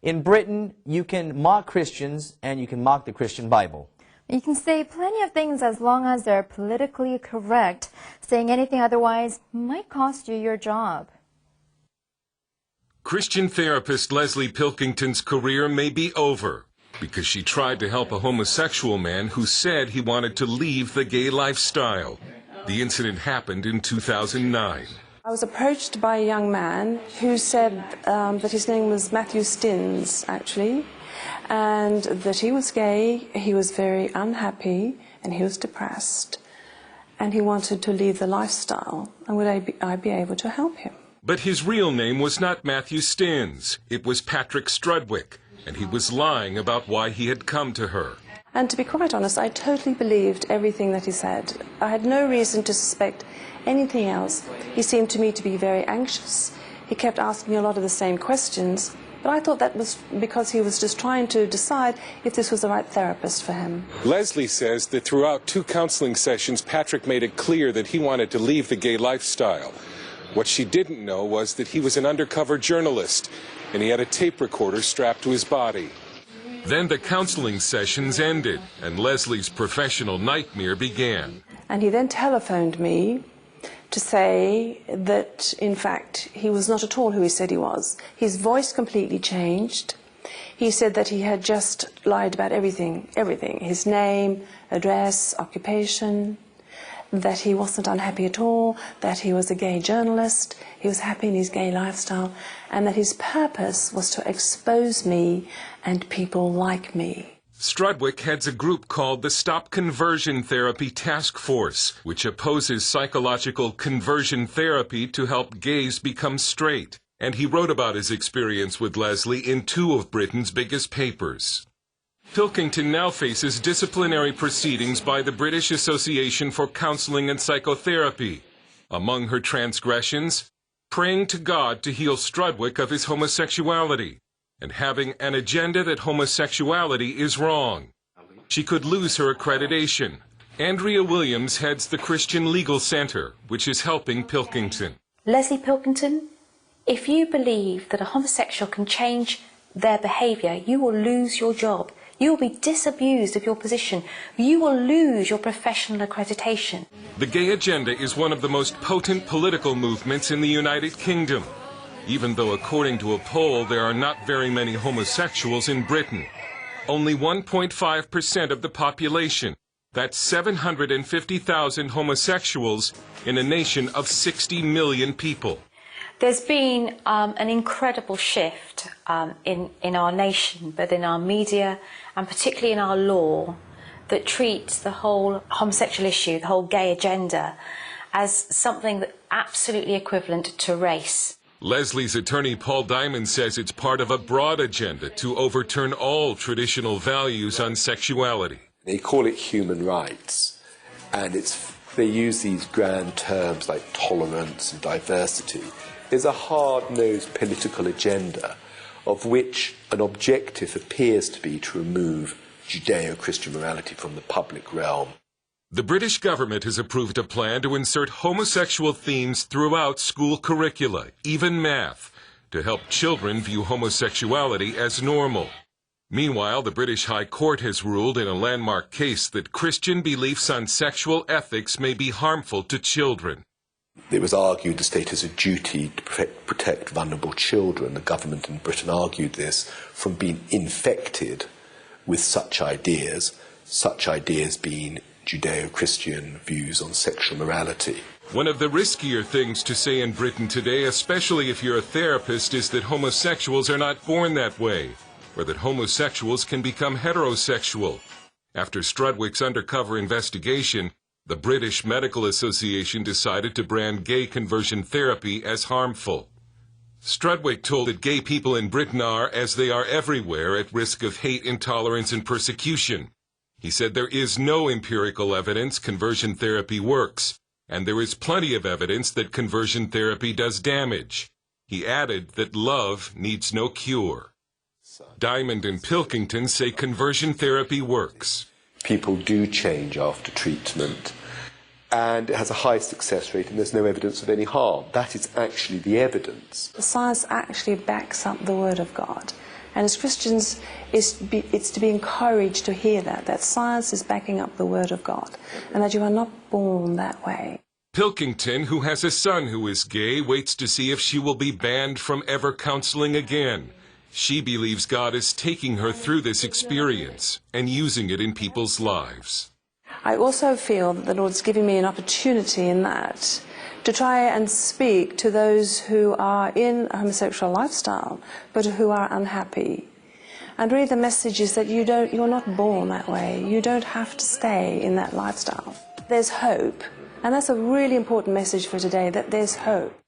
In Britain, you can mock Christians and you can mock the Christian Bible. You can say plenty of things as long as they're politically correct. Saying anything otherwise might cost you your job. Christian therapist Leslie Pilkington's career may be over because she tried to help a homosexual man who said he wanted to leave the gay lifestyle. The incident happened in 2009. I was approached by a young man who said that his name was Matthew Stinns, actually, and that he was gay, he was very unhappy, and he was depressed, and he wanted to leave the lifestyle, and would I be able to help him? But his real name was not Matthew Stinns. It was Patrick Strudwick, and he was lying about why he had come to her. And to be quite honest, I totally believed everything that he said. I had no reason to suspect anything else. He seemed to me to be very anxious. He kept asking me a lot of the same questions, but I thought that was because he was just trying to decide if this was the right therapist for him. Leslie says that throughout 2 counseling sessions, Patrick made it clear that he wanted to leave the gay lifestyle. What she didn't know was that he was an undercover journalist, and he had a tape recorder strapped to his body. Then the counseling sessions ended, and Leslie's professional nightmare began. And he then telephoned me to say that, in fact, he was not at all who he said he was. His voice completely changed. He said that he had just lied about everything, his name, address, occupation, that he wasn't unhappy at all, that he was a gay journalist, he was happy in his gay lifestyle, and that his purpose was to expose me and people like me. Strudwick heads a group called the Stop Conversion Therapy Task Force, which opposes psychological conversion therapy to help gays become straight. And he wrote about his experience with Leslie in 2 of Britain's biggest papers. Pilkington now faces disciplinary proceedings by the British Association for Counselling and Psychotherapy. Among her transgressions, praying to God to heal Strudwick of his homosexuality, and having an agenda that homosexuality is wrong. She could lose her accreditation. Andrea Williams heads the Christian Legal Center, which is helping Pilkington. Leslie Pilkington, if you believe that a homosexual can change their behaviour, you will lose your job. You will be disabused of your position. You will lose your professional accreditation. The gay agenda is one of the most potent political movements in the United Kingdom, even though according to a poll there are not very many homosexuals in Britain. Only 1.5% of the population. That's 750,000 homosexuals in a nation of 60 million people. There's been an incredible shift in our nation, both in our media and particularly in our law, that treats the whole homosexual issue, the whole gay agenda, as something that's absolutely equivalent to race. Leslie's attorney Paul Diamond says it's part of a broad agenda to overturn all traditional values on sexuality. They call it human rights, and they use these grand terms like tolerance and diversity. There's a hard-nosed political agenda of which an objective appears to be to remove Judeo-Christian morality from the public realm. The British government has approved a plan to insert homosexual themes throughout school curricula, even math, to help children view homosexuality as normal. Meanwhile, the British High Court has ruled in a landmark case that Christian beliefs on sexual ethics may be harmful to children. It was argued the state has a duty to protect vulnerable children. The government in Britain argued this from being infected with such ideas being Judeo-Christian views on sexual morality. One of the riskier things to say in Britain today, especially if you're a therapist, is that homosexuals are not born that way, or that homosexuals can become heterosexual. After Strudwick's undercover investigation, the British Medical Association decided to brand gay conversion therapy as harmful. Strudwick told that gay people in Britain are, as they are everywhere, at risk of hate, intolerance, and persecution. He said there is no empirical evidence conversion therapy works, and there is plenty of evidence that conversion therapy does damage. He added that love needs no cure. Diamond and Pilkington say conversion therapy works. People do change after treatment, and it has a high success rate, and there's no evidence of any harm. That is actually the evidence. The science actually backs up the Word of God. And as Christians, it's to be encouraged to hear that science is backing up the Word of God, and that you are not born that way. Pilkington, who has a son who is gay, waits to see if she will be banned from ever counseling again. She believes God is taking her through this experience and using it in people's lives. I also feel that the Lord's giving me an opportunity in that to try and speak to those who are in a homosexual lifestyle but who are unhappy. And really the message is that you're not born that way. You don't have to stay in that lifestyle. There's hope. And that's a really important message for today, that there's hope.